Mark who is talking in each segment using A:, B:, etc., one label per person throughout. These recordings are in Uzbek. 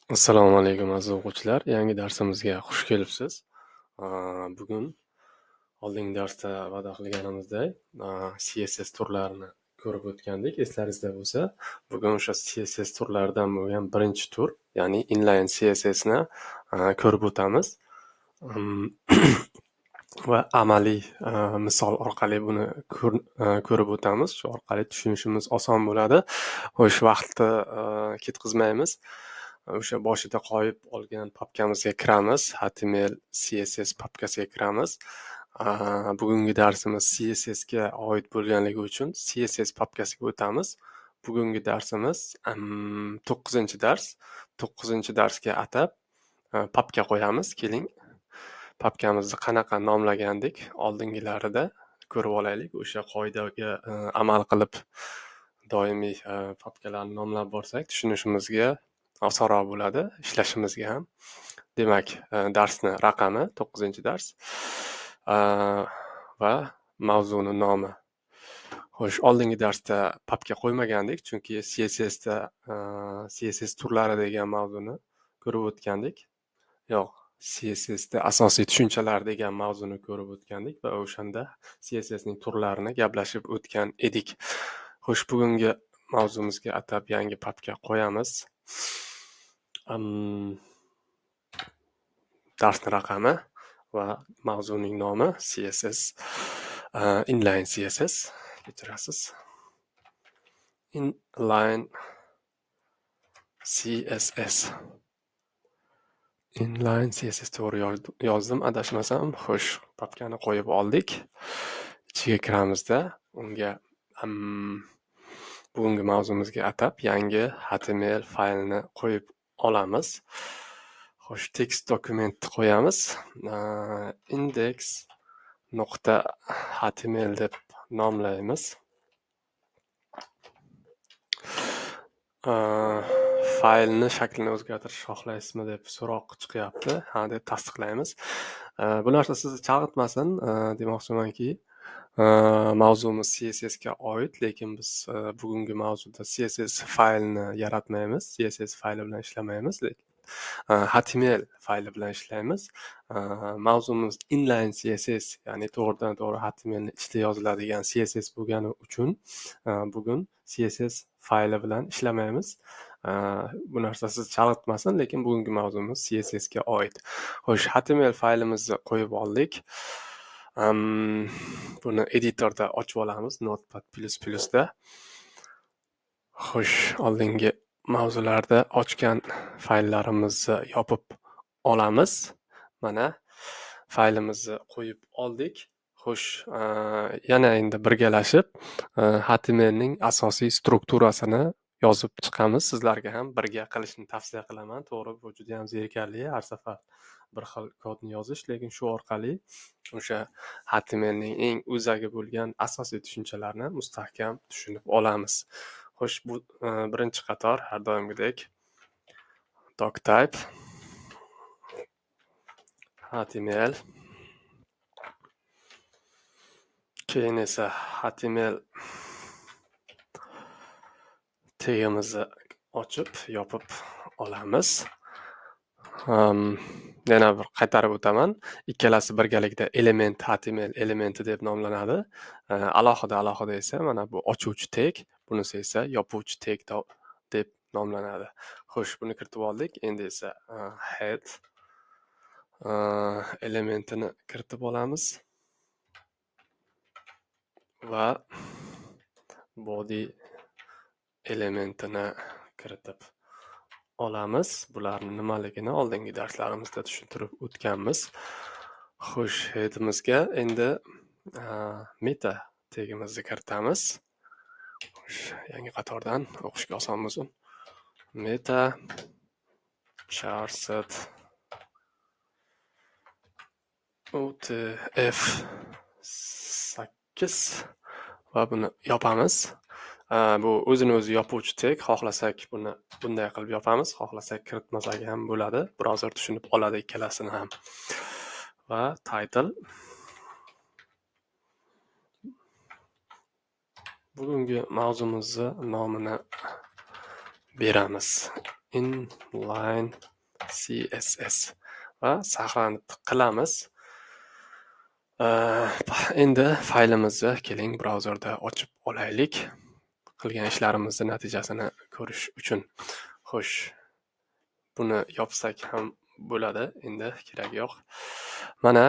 A: Assalomu alaykum aziz o'quvchilar. Yangi darsimizga xush kelibsiz. Bugun oldingi darsda va'da qilganimizdek, CSS turlarini ko'rib o'tgandik. Eslaringizda bo'lsa, bugun o'sha CSS turlaridan bo'lgan birinchi tur, ya'ni inline CSSni ko'rib o'tamiz. Va amaliy misol orqali buni ko'rib o'tamiz. Shu orqali tushunishimiz oson bo'ladi. Xo'sh, vaqtni ketkazmaymiz. O'sha boshida qo'yib olgan papkamizga kiramiz. HTML CSS papkasiga kiramiz. Bugungi darsimiz CSSga oid bo'lganligi uchun CSS papkasiga o'tamiz. Bugungi darsimiz 9-dars. 9-darsga atab papka qo'yamiz. Keling, papkamizni qanaqa nomlagandik oldingilarida ko'rib olaylik. O'sha qoidaga amal qilib doimiy papkalarni nomlab borsak tushunishimizga osonroq bo'ladi, ishlashimizga ham. Demak, darsni raqami 9-dars va mavzuni nomi. Xo'sh, oldingi darsda papka qo'ymagandik, chunki CSSda CSS turlari degan mavzuni ko'rib o'tgandik. Yo'q, CSSda asosiy tushunchalar degan mavzuni ko'rib o'tgandik va o'shanda CSSning turlarini gaplashib o'tgan edik. Xo'sh, bugungi mavzumizga atab yangi papka qo'yamiz. Darsning raqami va mavzuning nomi CSS, inline CSS, kechirasiz. Inline CSS. Inline CSS to'g'ri yozdim, adashmasam. Xo'sh, papkani qo'yib oldik. Ichiga kiramizda unga bugungi mavzumizga atab yangi HTML faylni qo'yib olamiz. Xo'sh, text dokumentni qo'yamiz. index.html deb nomlaymiz. Faylni shaklini o'zgartirish xohlaysizmi deb so'roq chiqyapti. Ha deb tasdiqlaymiz. Bu narsa sizni chalg'itmasin, demoqchimanki, mavzumiz CSSga oid, lekin biz bugungi mavzuda CSS faylni yaratmaymiz, CSS fayli bilan ishlamaymiz, lekin HTML fayli bilan ishlaymiz. Mavzumiz inline CSS, ya'ni to'g'ridan to'g'ri HTMLni ichida yoziladigan CSS bo'lgani uchun bugun CSS fayli bilan ishlamaymiz. Bu narsa sizni chalg'itmasin, lekin bugungi mavzumiz CSSga oid. Xo'sh, HTML faylimizni qo'yib oldik. Buni editorda ochib olamiz, Notepad++. Xo'sh, oldingi mavzularda ochgan fayllarimizni yopib olamiz. Mana faylimizni qo'yib oldik. Xo'sh, yana endi birgalashib HTMLning asosiy strukturasini yozib chiqamiz. Sizlarga ham birga qilishni tavsiya qilaman. To'g'ri, bu juda ham zerikarli, har safar bir xil kodni yozish, lekin shu orqali o'sha HTMLning eng o'zagi bo'lgan asosiy tushunchalarni mustahkam tushunib olamiz. Xo'sh, bu birinchi qator har doimgidek doctype HTML, keyin esa HTML tagimizni ochib yopib olamiz. Yana bir qaytarib o'taman. Ikkalasi birgalikda element HTML elementi deb nomlanadi. Alohida esa mana bu ochuvchi tag, bunisi esa yopuvchi tag deb nomlanadi. Xo'sh, buni kiritib oldik. Endi esa head elementini kiritib olamiz va body elementini kiritib olamiz. Bularning nimaligini oldingi darslarimizda tushuntirib o'tganmiz. Xo'sh, headimizga endi meta tagimizni kiritamiz. Xo'sh, yangi qatordan o'qishga oson bo'lsin. Meta charset UTF-8 va buni yopamiz. Bu o'zini o'zi yopuvchi tag. Xohlasak buni bunday qilib yopamiz, xohlasak kiritmasak ham bo'ladi. Brauzer tushunib oladi ikkalasini ham. Va title. Bugungi mavzumizni nomini beramiz. inline css va saqlanib qilamiz. Endi faylimizni keling brauzerda ochib olaylik. Qilgan ishlarimizni natijasini ko'rish uchun. Xo'sh, buni yopsak ham bo'ladi, endi kerak yo'q. Mana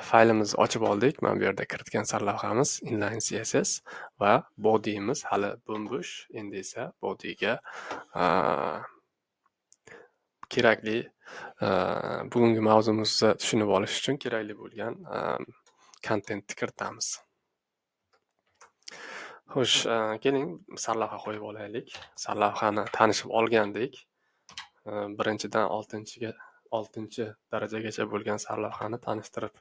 A: faylimizni ochib oldik. Mana bu yerda kiritgan sarlavhamiz inline css va body'imiz hali bo'sh. Endi esa body'ga kerakli bugungi mavzumizni tushunib olish uchun kerakli bo'lgan kontentni kiritamiz. Xo'sh, keling sarlavha qo'yib olaylik. Sarlavhani tanishib olgandik. Birinchidan 6 darajagacha bo'lgan sarlavhani tanishtirib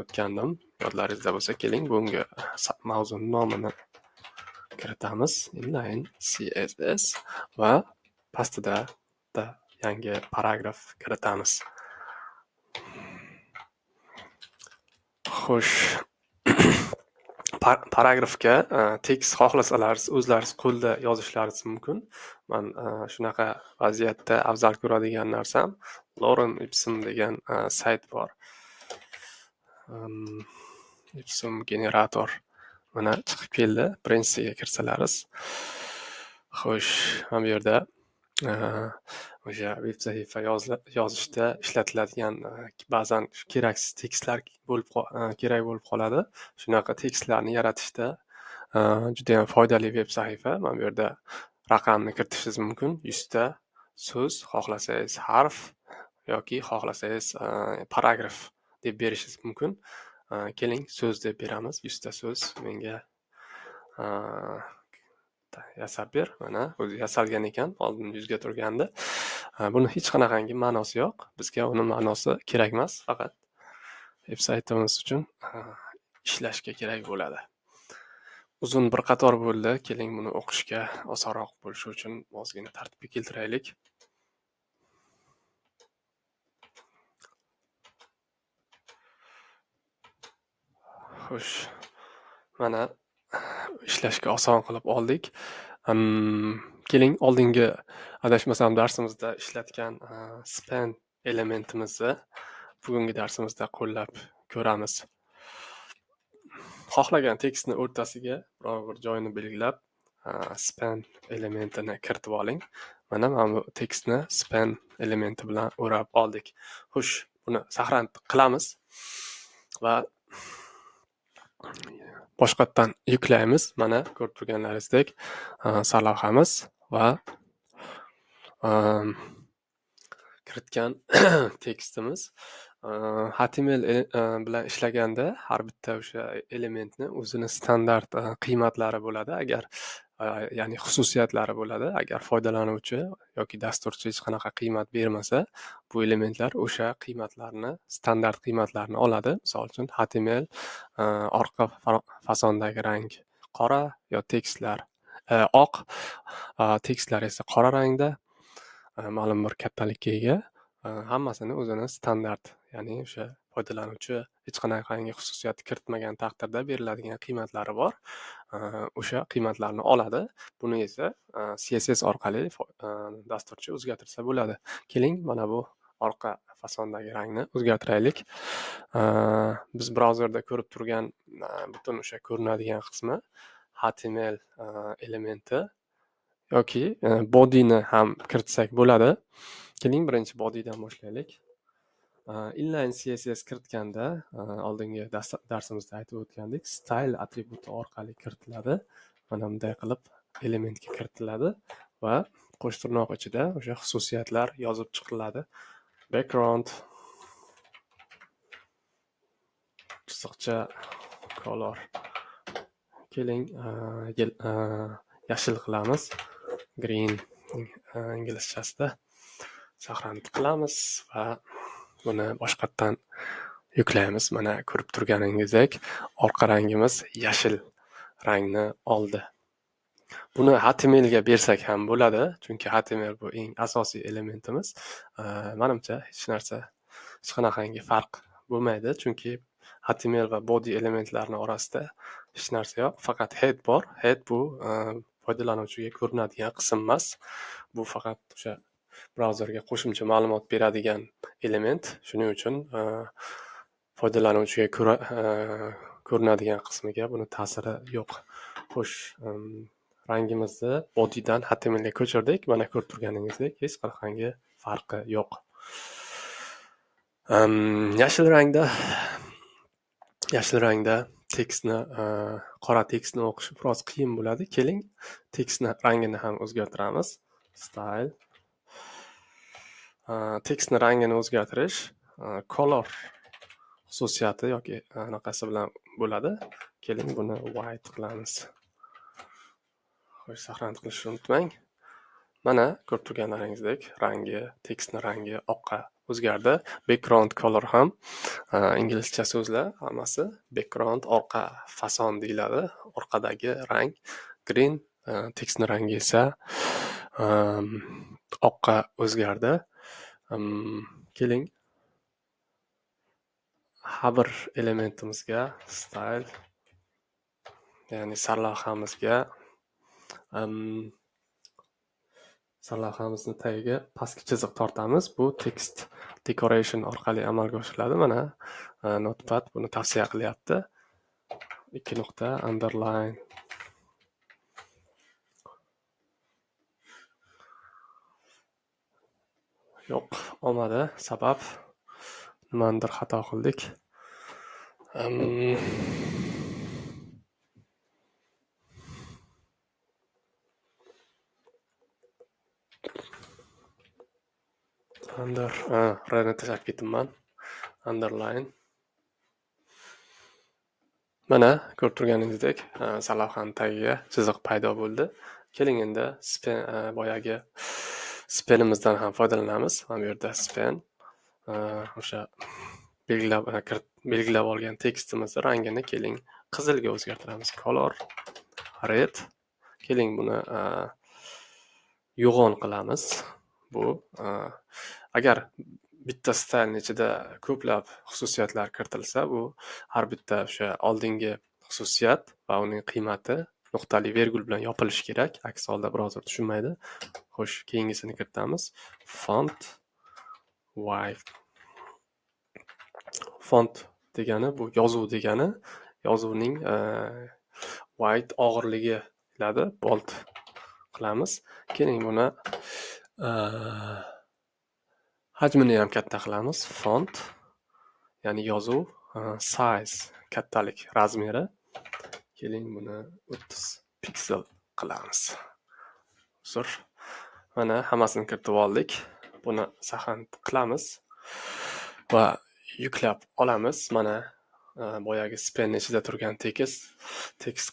A: o'tgandim. Yodlaringizda bo'lsa, keling bugungi mavzuning nomini kiritamiz. Inline css va pastida yangi paragraf kiritamiz. Xo'sh, paragrafga tekst xohlasangiz o'zlaringiz qo'lda yozishlaringiz mumkin. Men shunaqa vaziyatda afzal ko'radigan narsam Lorem Ipsum degan sayt bor. Ipsum generator mana chiqib keldi. Birinchisiga kirsalaringiz. Xo'sh, mana bu yerda o'sha veb sahifa yozishda ishlatiladigan ba'zan keraksiz tekstlar kerak bo'lib qoladi. Shunaqa tekstlarni yaratishda juda ham foydali veb sahifa. Mana bu yerda raqamni kiritishingiz mumkin. 100 ta so'z, xohlasangiz harf yoki xohlasangiz paragraf deb berishingiz mumkin. Keling so'z deb beramiz. 100 ta so'z menga yasab ber. Mana o'zi yasalgan ekan, oldin 100 ga turgandi. Buni hech qanaqangi ma'nosi yo'q. Bizga uni ma'nosi kerak emas, faqat veb saytimiz uchun ishlashga kerak bo'ladi. Uzun bir qator bo'ldi. Keling buni o'qishga osonroq bo'lishi uchun ozgina tartibga keltiraylik. Xo'sh, mana ishlashga oson qilib oldik. Keling oldingi adashmasam darsimizda ishlatgan span elementimizni bugungi darsimizda qo'llab ko'ramiz. Xohlagan tekstni o'rtasiga biror bir joyni belgilab span elementini kiritib oling. Mana bu tekstni span elementi bilan o'rab oldik. Xo'sh, buni saqlanib qilamiz va boshqatdan yuklaymiz. Mana ko'rib turganlaringizdek sarlavhamiz va kiritgan tekstimiz. HTML bilan ishlaganda har bitta o'sha elementni o'zini standart qiymatlari bo'ladi. Agar ya'ni xususiyatlari bo'ladi. Agar foydalanuvchi yoki dasturchi hech qanaqa qiymat bermasa, bu elementlar o'sha qiymatlarni, standart qiymatlarni oladi. Misol uchun HTML orqa fasondagi rang qora yo tekstlar oq, tekstlar esa qora rangda ma'lum bir kattalikka ega. Hammasini o'zini standart, ya'ni o'sha foydalanuvchi hech qanaqangi xususiyat kiritmagan taqdirda beriladigan qiymatlari bor. O'sha qiymatlarni oladi. Buni esa CSS orqali dasturchi o'zgartirsa bo'ladi. Keling, mana bu orqa fasondagi rangni o'zgartiraylik. Biz brauzerda ko'rib turgan butun o'sha ko'rinadigan qismi HTML elementi yoki body'ni ham kiritsak bo'ladi. Keling, birinchi body'dan boshlaylik. Inline CSS kiritganda oldingi darsimizda aytib o'tgandik, style atributi orqali kiritiladi. Mana bunday qilib elementga kiritiladi va qo'sh tirnoq ichida o'sha xususiyatlar yozib chiqiladi. Background, chiziqcha, color. Keling, yashil qilamiz. Green inglizchasida saqlanib qilamiz va buni boshqatdan yuklaymiz. Mana ko'rib turganingizdek, orqa rangimiz yashil rangni oldi. Buni HTML ga bersak ham bo'ladi, chunki HTML bu eng asosiy elementimiz. Menimcha hech qanaqangi farq bo'lmaydi, chunki HTML va body elementlarning orasida hech narsa yo'q, faqat head bor. Head bu foydalanuvchiga ko'rinadigan qism emas. Bu faqat o'sha brauzerga qo'shimcha ma'lumot beradigan element. Shuning uchun foydalanuvchiga ko'rinadigan qismiga buni ta'siri yo'q. Xo'sh, rangimizni bodydan HTMLga ko'chirdik. Mana ko'rib turganingizdek, hech qanaqangi farqi yo'q. Yashil rangda tekstni, qora tekstni o'qish biroz qiyin bo'ladi. Keling, tekstni rangini ham o'zgartiramiz. Style. Tekstni rangini o'zgartirish color xususiyati yoki anaqasi bilan bo'ladi. Keling, buni white qilamiz. Xo'sh, saqlanib qilishni unutmang. Mana ko'rib turganlaringizdek, tekstni rangi oqqa o'zgardi. Background color ham inglizcha so'zlar hammasi. Background orqa fason deyiladi. Orqadagi rang green, tekstni rangi esa oqqa o'zgardi. Keling, har bir elementimizga style, ya'ni sarlavhamizni tagiga pastki chiziq tortamiz. Bu text decoration orqali amalga oshiriladi. Mana Notepad buni tavsiya qilyapti. 2 nuqta underline. Yo'q, olmadi. Sabab nimanidir xato qildik. R'ni tashlab ketibman. Underline. Mana ko'rib turganingizdek, sarlavhani tagiga chiziq paydo bo'ldi. Keling endi boyagi spenimizdan ham foydalanamiz. Mana bu yerda spen, o'sha belgilab olgan tekstimizni rangini keling qizilga o'zgartiramiz. Color red. Keling, buni yo'g'on qilamiz. Bu agar bitta staylning ichida ko'plab xususiyatlar kiritilsa, bu har bitta o'sha oldingi xususiyat va uning qiymati nuqtali vergul bilan yopilishi kerak. Aks holda brauzер tushunmaydi. Xo'sh, keyingisini kiritamiz. Font white. Font degani bu yozuv degani. Yozuvning white og'irligi keladi. Bold qilamiz. Keling, buni hajmini ham katta qilamiz. Font, ya'ni yozuv, size, kattalik razmeri. Keling, buni 30 piksel qilamiz. Mana hammasini kiritib oldik. Buni saqlanib qilamiz va yuklab olamiz. Mana boyagi spen ichida turgan tekst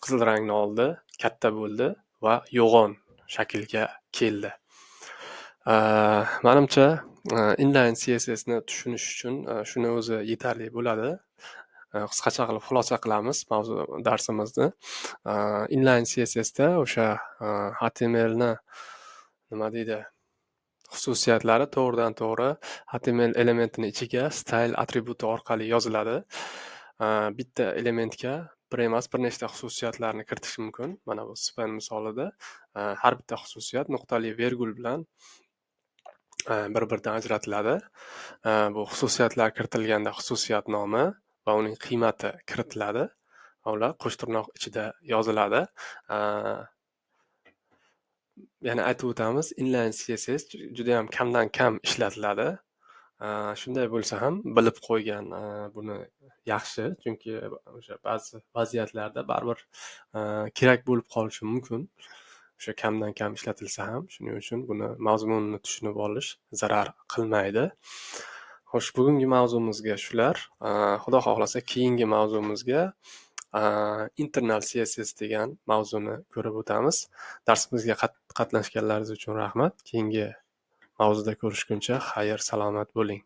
A: qizil rangni oldi, katta bo'ldi va yo'g'on shaklga keldi. Menimcha inline CSSni tushunish uchun shuni o'zi yetarli bo'ladi. Qisqacha qilib xulosa qilamiz darsimizni. Inline CSSda o'sha HTMLni xususiyatlari to'g'ridan to'g'ri HTML elementining ichiga style atributi orqali yoziladi. Bitta elementga bir emas, bir nechta xususiyatlarni kiritish mumkin. Mana bu span misolida har bitta xususiyat nuqtali vergul bilan bir-biridan ajratiladi. Bu xususiyatlar kiritilganda xususiyat nomi va uning qiymati kiritiladi. Ular qo'sh tirnoq ichida yoziladi. Yana aytib o'tamiz, inline CSS juda ham kamdan kam ishlatiladi. Shunday bo'lsa ham bilib qo'ygan buni yaxshi, chunki o'sha ba'zi vaziyatlarda baribir kerak bo'lib qolishi mumkin. O'sha kamdan kam ishlatilsa ham, shuning uchun buni mazmunini tushunib olish zarar qilmaydi. Xo'sh, bugungi mavzumizga shular. Xudo xohlasa keyingi mavzumizga internal CSS degan mavzuni ko'rib o'tamiz. Darsimizga qatnashganlaringiz uchun rahmat. Keyingi mavzuda ko'rishguncha xayr, salomat bo'ling.